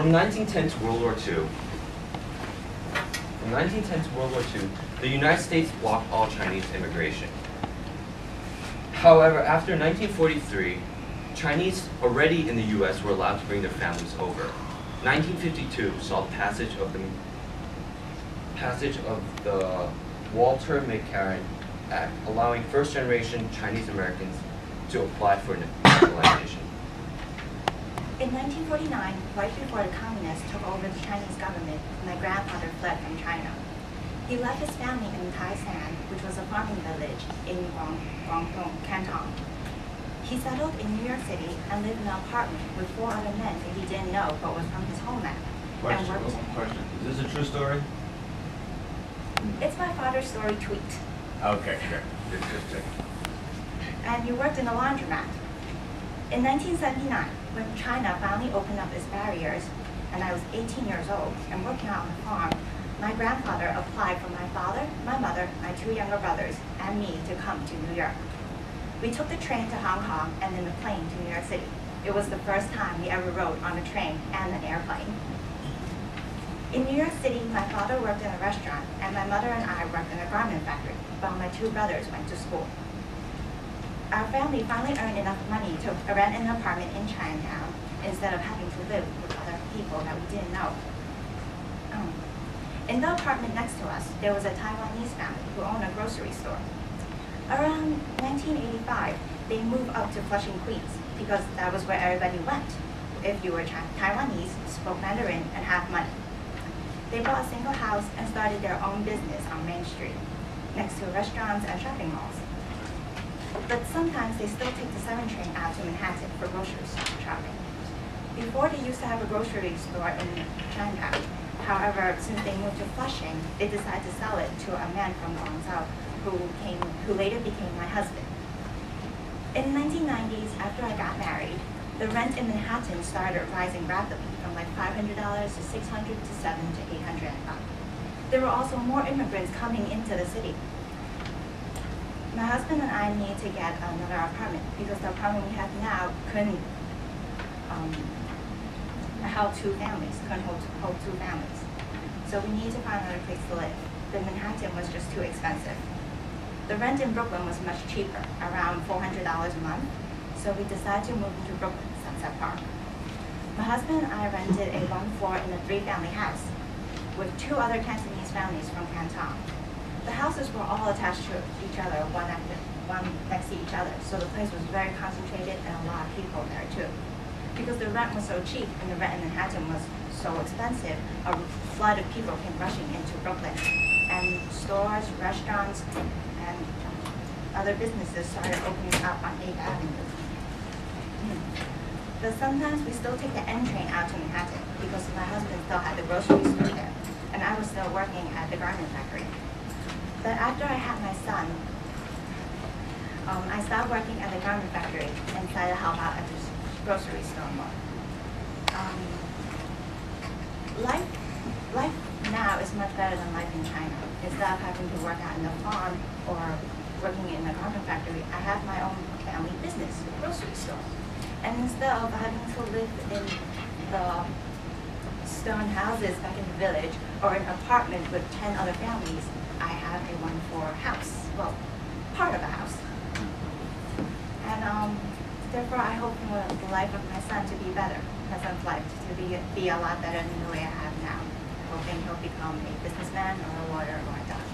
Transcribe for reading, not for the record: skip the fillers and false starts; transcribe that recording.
From 1910 to World War II, the United States blocked all Chinese immigration. However, after 1943, Chinese already in the U.S. were allowed to bring their families over. 1952 saw the passage of the Walter McCarran Act, allowing first-generation Chinese Americans to apply for naturalization. In 1949, right before the communists took over the Chinese government, my grandfather fled from China. He left his family in Taisan, which was a farming village in Guangdong Canton. He settled in New York City and lived in an apartment with 4 other men that he didn't know but was from his homeland. Question. Is this a true story? It's my father's story tweet. Okay, sure. And he worked in a laundromat. In 1979, when China finally opened up its barriers, and I was 18 years old and working out on the farm, my grandfather applied for my father, my mother, my 2 younger brothers, and me to come to New York. We took the train to Hong Kong and then the plane to New York City. It was the first time we ever rode on a train and an airplane. In New York City, my father worked in a restaurant, and my mother and I worked in a garment factory, while my 2 brothers went to school. Our family finally earned enough money to rent an apartment in Chinatown instead of having to live with other people that we didn't know. In the apartment next to us, there was a Taiwanese family who owned a grocery store. Around 1985, they moved up to Flushing, Queens, because that was where everybody went if you were Taiwanese, spoke Mandarin, and had money. They bought a single house and started their own business on Main Street, next to restaurants and shopping malls. But sometimes they still take the 7 train out to Manhattan for grocery shopping. Before, they used to have a grocery store in Chinatown. However, since they moved to Flushing, they decided to sell it to a man from Guangzhou who later became my husband. In the 1990s, after I got married, the rent in Manhattan started rising rapidly from like $500 to $600 to $700 to $800. There were also more immigrants coming into the city. My husband and I need to get another apartment because the apartment we have now couldn't hold 2 families, So we need to find another place to live. The Manhattan was just too expensive. The rent in Brooklyn was much cheaper, around $400 a month. So we decided to move into Brooklyn, Sunset Park. My husband and I rented a 1-floor in a 3-family house with 2 other Cantonese families from Canton. The houses were all attached to each other, one next to each other, so the place was very concentrated and a lot of people there too. Because the rent was so cheap and the rent in Manhattan was so expensive, a flood of people came rushing into Brooklyn. And stores, restaurants, and other businesses started opening up on 8th Avenue. But sometimes we still take the N train out to Manhattan because my husband still had the grocery store there, and I was still working at the garment factory. But after I had my son, I stopped working at the garment factory and decided to help out at the grocery store more. Life now is much better than life in China. Instead of having to work out in the farm or working in the garment factory, I have my own family business, the grocery store. And instead of having to live in the stone houses back in the village or an apartment with 10 other families, I have a 1-floor house, well, part of a house. And therefore I hope for the life of my son to be better, my son's life to be a lot better than the way I have now. Hoping he'll become a businessman or a lawyer or a doctor.